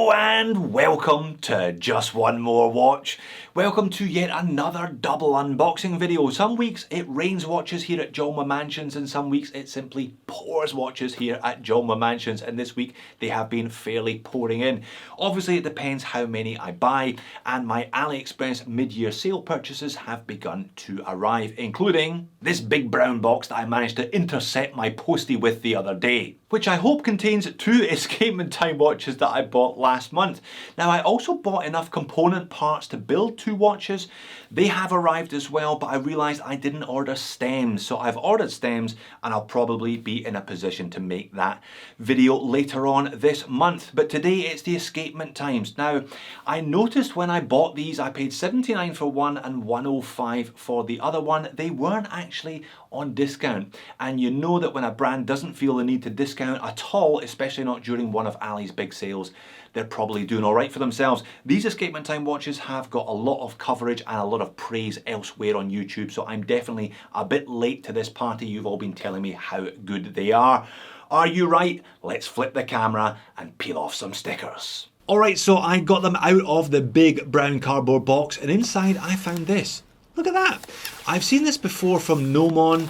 Hello and welcome to Just One More Watch. Welcome to yet another double unboxing video. Some weeks it rains watches here at Jolma Mansions and some weeks it simply pours watches here at Jolma Mansions, and this week they have been fairly pouring in. Obviously it depends how many I buy, and my AliExpress mid-year sale purchases have begun to arrive, including this big brown box that I managed to intercept my postie with the other day, which I hope contains 2 Escapement time watches that I bought last month. Now I also bought enough component parts to build 2 watches. They have arrived as well, but I realised I didn't order stems, so I've ordered stems and I'll probably be in a position to make that video later on this month. But today it's the Escapement times. Now I noticed when I bought these I paid $79 for one and $105 for the other one. They weren't actually on discount, and you know that when a brand doesn't feel the need to discount at all, especially not during one of Ali's big sales, they're probably doing all right for themselves. These Escapement time watches have got a lot of coverage and a lot of praise elsewhere on YouTube, so I'm definitely a bit late to this party. You've all been telling me how good they are. Are you right? Let's flip the camera and peel off some stickers. Alright, so I got them out of the big brown cardboard box, and inside I found this. Look at that. I've seen this before from Nomon,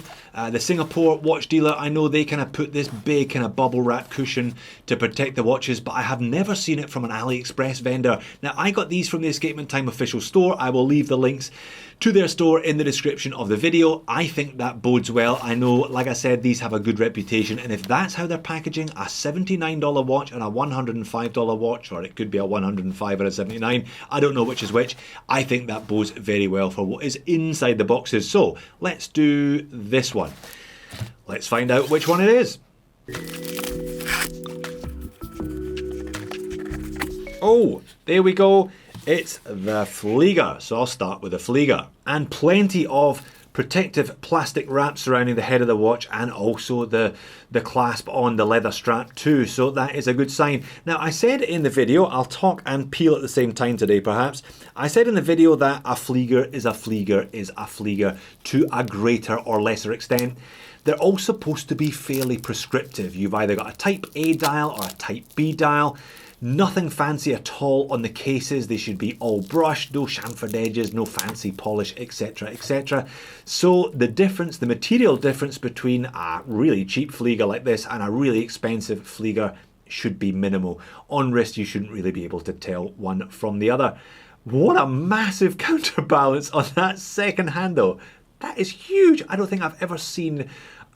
the Singapore watch dealer. I know they kind of put this big kind of bubble wrap cushion to protect the watches, but I have never seen it from an AliExpress vendor. Now I got these from the Escapement Time official store. I will leave the links to their store in the description of the video. I think that bodes well. I know, like I said, these have a good reputation, and if that's how they're packaging a $79 watch and a $105 watch, or it could be a $105 or a $79, I don't know which is which, I think that bodes very well for what is inside the boxes. So let's do this one. Let's find out which one it is. Oh, there we go. It's the Flieger. So I'll start with the Flieger. And plenty of protective plastic wrap surrounding the head of the watch, and also the clasp on the leather strap too, so that is a good sign. Now I said in the video, I'll talk and peel at the same time today perhaps, I said in the video that a Flieger is a Flieger is a Flieger to a greater or lesser extent. They're all supposed to be fairly prescriptive. You've either got a type A dial or a type B dial. Nothing fancy at all on the cases. They should be all brushed, no chamfered edges, no fancy polish, etc, etc. So the difference, the material difference between a really cheap Flieger like this and a really expensive Flieger should be minimal. On wrist you shouldn't really be able to tell one from the other. What a massive counterbalance on that second handle. That is huge. I don't think I've ever seen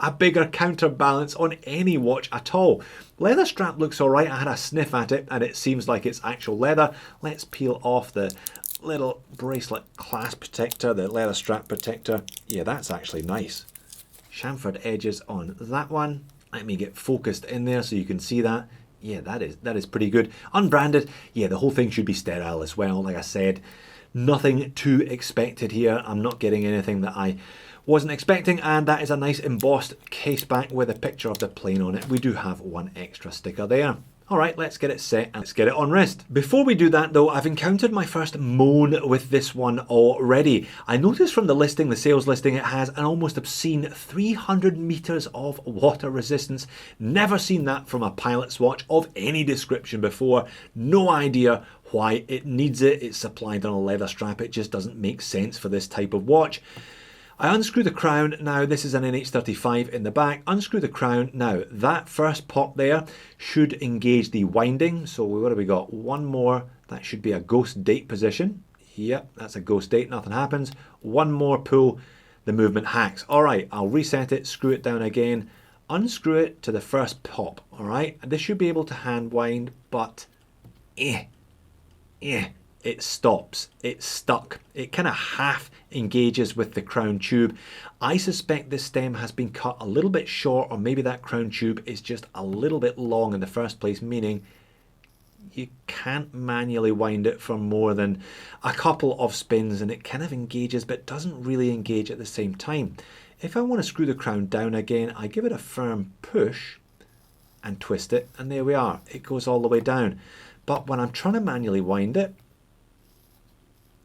a bigger counterbalance on any watch at all. Leather strap looks alright. I had a sniff at it and it seems like it's actual leather. Let's peel off the little bracelet clasp protector, the leather strap protector. Yeah, that's actually nice. Chamfered edges on that one. Let me get focused in there so you can see that. Yeah, that is pretty good. Unbranded. Yeah, the whole thing should be sterile as well. Like I said, nothing too expected here. I'm not getting anything that I wasn't expecting, and that is a nice embossed case back with a picture of the plane on it. We do have one extra sticker there. Alright, let's get it set and let's get it on wrist. Before we do that though, I've encountered my first moan with this one already. I noticed from the listing, the sales listing, it has an almost obscene 300 meters of water resistance. Never seen that from a pilot's watch of any description before. No idea why it needs it. It's supplied on a leather strap. It just doesn't make sense for this type of watch. I unscrew the crown. Now this is an NH35 in the back. Unscrew the crown. Now that first pop there should engage the winding. So what have we got? One more. That should be a ghost date position. Yep, that's a ghost date. Nothing happens. One more pull. The movement hacks. All right, I'll reset it. Screw it down again. Unscrew it to the first pop. All right, and this should be able to hand wind, but it stops. It's stuck. It kind of half engages with the crown tube. I suspect this stem has been cut a little bit short, or maybe that crown tube is just a little bit long in the first place, meaning you can't manually wind it for more than a couple of spins, and it kind of engages but doesn't really engage at the same time. If I want to screw the crown down again, I give it a firm push and twist it, and there we are. It goes all the way down. But when I'm trying to manually wind it,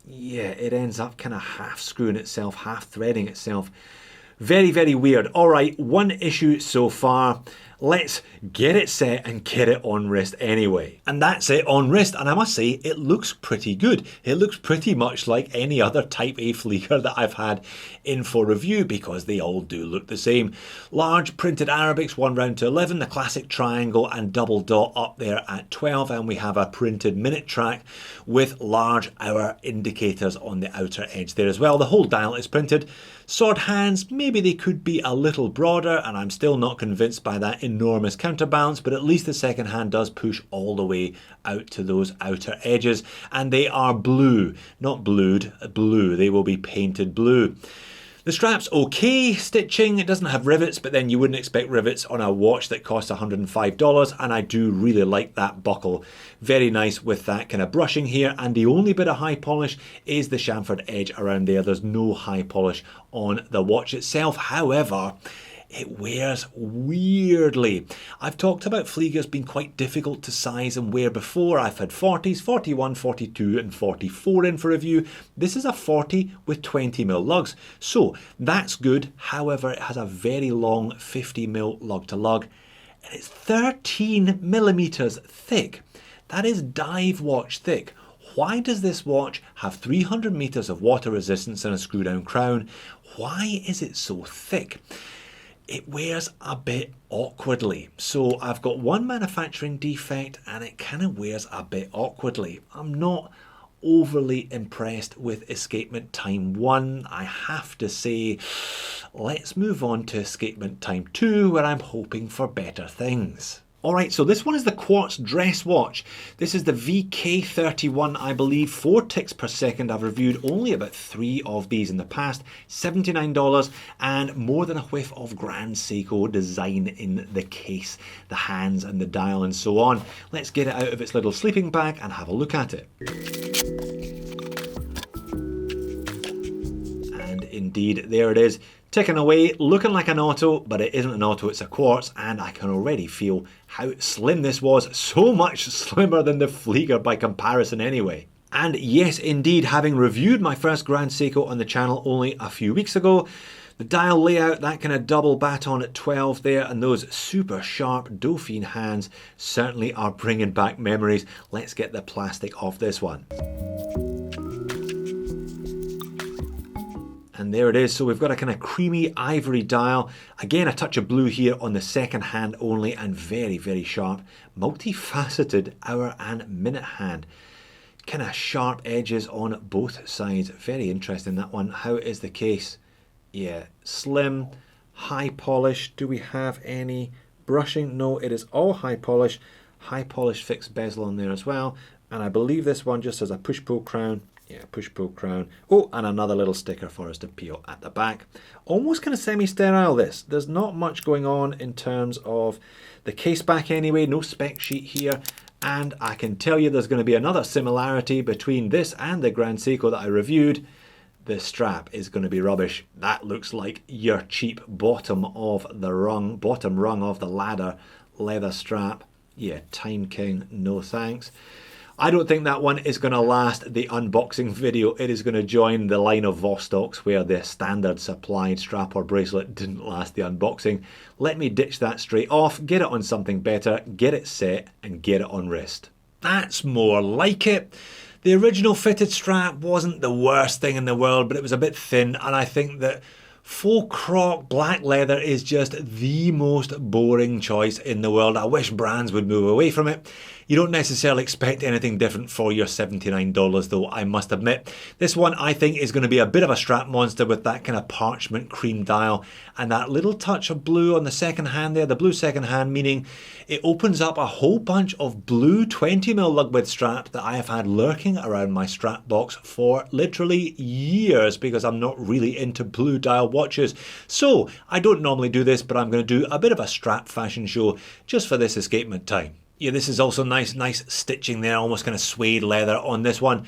yeah, it ends up kind of half screwing itself, half threading itself. Very, very weird. All right, one issue so far. let's get it set and get it on wrist anyway. And that's it on wrist, and I must say it looks pretty good. It looks pretty much like any other Type A Flieger that I've had in for review, because they all do look the same. Large printed Arabics 1 round to 11, the classic triangle and double dot up there at 12, and we have a printed minute track with large hour indicators on the outer edge there as well. The whole dial is printed. Sword hands, maybe they could be a little broader, and I'm still not convinced by that enormous counterbalance, but at least the second hand does push all the way out to those outer edges, and they are blue, not blued, blue. They will be painted blue. The strap's okay stitching, it doesn't have rivets, but then you wouldn't expect rivets on a watch that costs $105, and I do really like that buckle. Very nice with that kind of brushing here, and the only bit of high polish is the chamfered edge around there. There's no high polish on the watch itself. However, it wears weirdly. I've talked about Fliegers being quite difficult to size and wear before. I've had 40s, 41, 42 and 44 in for review. This is a 40 with 20mm lugs. So that's good. However, it has a very long 50mm lug to lug, and it's 13mm thick. That is dive watch thick. Why does this watch have 300 meters of water resistance and a screw down crown? Why is it so thick? It wears a bit awkwardly. So I've got one manufacturing defect and it kind of wears a bit awkwardly. I'm not overly impressed with Escapement Time 1. I have to say, let's move on to Escapement Time 2, where I'm hoping for better things. Alright, so this one is the Quartz dress watch. This is the VK31, I believe, 4 ticks per second. I've reviewed only about 3 of these in the past. $79 and more than a whiff of Grand Seiko design in the case, the hands and the dial and so on. Let's get it out of its little sleeping bag and have a look at it. And indeed, there it is. Ticking away, looking like an auto, but it isn't an auto, it's a Quartz, and I can already feel how slim this was. So much slimmer than the Flieger by comparison anyway. And yes, indeed, having reviewed my first Grand Seiko on the channel only a few weeks ago, the dial layout, that kind of double baton at 12 there, and those super sharp Dauphine hands certainly are bringing back memories. Let's get the plastic off this one. And there it is. So we've got a kind of creamy ivory dial. Again, a touch of blue here on the second hand only, and very, very sharp. Multifaceted hour and minute hand. Kind of sharp edges on both sides. Very interesting, that one. How is the case? Yeah, slim, high polish. Do we have any brushing? No, it is all high polish. High polish fixed bezel on there as well. And I believe this one just has a push-pull crown. Yeah, push-pull crown. Oh, and another little sticker for us to peel at the back. Almost kind of semi-sterile this. There's not much going on in terms of the case back anyway. No spec sheet here. And I can tell you there's going to be another similarity between this and the Grand Seiko that I reviewed. The strap is going to be rubbish. That looks like your cheap bottom of the rung, bottom rung of the ladder leather strap. Yeah, Time King, no thanks. I don't think that one is going to last the unboxing video. It is going to join the line of Vostoks where the standard supplied strap or bracelet didn't last the unboxing. Let me ditch that straight off, get it on something better, get it set and get it on wrist. That's more like it. The original fitted strap wasn't the worst thing in the world, but it was a bit thin, and I think that faux croc black leather is just the most boring choice in the world. I wish brands would move away from it. You don't necessarily expect anything different for your $79 though, I must admit. This one I think is going to be a bit of a strap monster with that kind of parchment cream dial and that little touch of blue on the second hand there, the blue second hand, meaning it opens up a whole bunch of blue 20mm lug width straps that I have had lurking around my strap box for literally years because I'm not really into blue dial watches. So I don't normally do this, but I'm going to do a bit of a strap fashion show just for this Escapement time. Yeah, this is also nice stitching there, almost kind of suede leather on this one.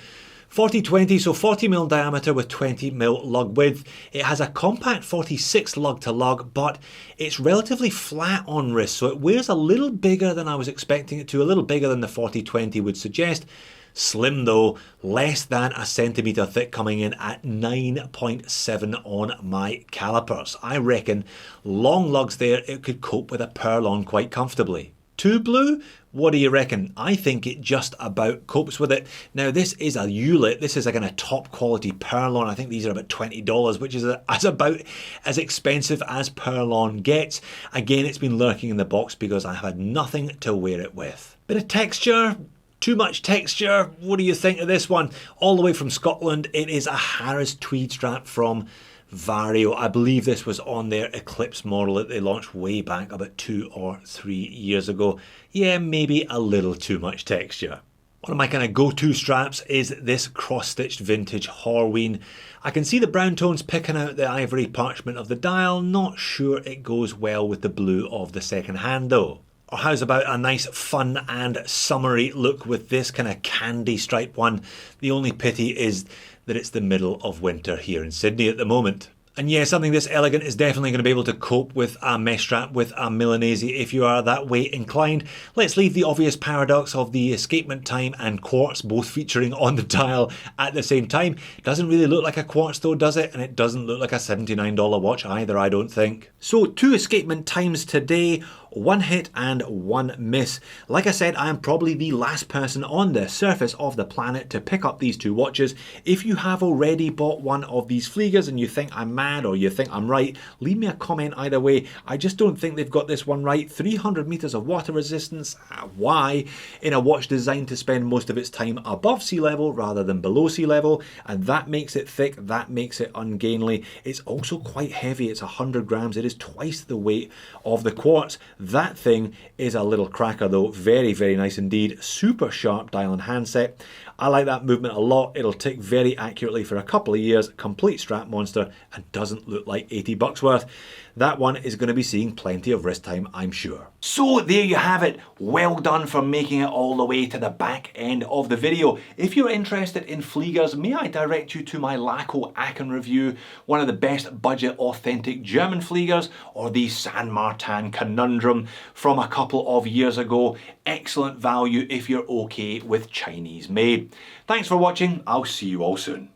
40-20, so 40mm diameter with 20mm lug width. It has a compact 46 lug to lug, but it's relatively flat on wrist, so it wears a little bigger than I was expecting it to, a little bigger than the 40-20 would suggest. Slim though, less than a centimetre thick, coming in at 9.7 on my calipers. I reckon long lugs there, it could cope with a purlon quite comfortably. Too blue? What do you reckon? I think it just about copes with it. Now this is a Ulit, this is a kind of top quality purlon. I think these are about $20, which is about as expensive as purlon gets. Again, it's been lurking in the box because I have had nothing to wear it with. Bit of texture. Too much texture. What do you think of this one? All the way from Scotland, it is a Harris tweed strap from Vario. I believe this was on their Eclipse model that they launched way back about 2 or 3 years ago. Yeah, maybe a little too much texture. One of my kind of go-to straps is this cross-stitched vintage Horween. I can see the brown tones picking out the ivory parchment of the dial. Not sure it goes well with the blue of the second hand though. Or how's about a nice fun and summery look with this kind of candy stripe one? The only pity is that it's the middle of winter here in Sydney at the moment. And yeah, something this elegant is definitely going to be able to cope with a mesh strap with a Milanese if you are that way inclined. Let's leave the obvious paradox of the escapement time and Quartz both featuring on the dial at the same time. Doesn't really look like a Quartz though, does it? And it doesn't look like a $79 watch either, I don't think. So 2 escapement times today. 1 hit and 1 miss. Like I said, I am probably the last person on the surface of the planet to pick up these 2 watches. If you have already bought one of these Fliegers and you think I'm mad or you think I'm right, leave me a comment either way. I just don't think they've got this one right. 300 meters of water resistance. Why? In a watch designed to spend most of its time above sea level rather than below sea level, and that makes it thick, that makes it ungainly. It's also quite heavy. It's 100 grams. It is twice the weight of the Quartz. That thing is a little cracker though. Very, very nice indeed. Super sharp dial and handset. I like that movement a lot. It'll tick very accurately for a couple of years. Complete strap monster and doesn't look like 80 bucks worth. That one is going to be seeing plenty of wrist time, I'm sure. So there you have it. Well done for making it all the way to the back end of the video. If you're interested in Fliegers, may I direct you to my Laco Aachen review, one of the best budget authentic German Fliegers, or the San Martin Conundrum from a couple of years ago. Excellent value if you're okay with Chinese made. Thanks for watching. I'll see you all soon.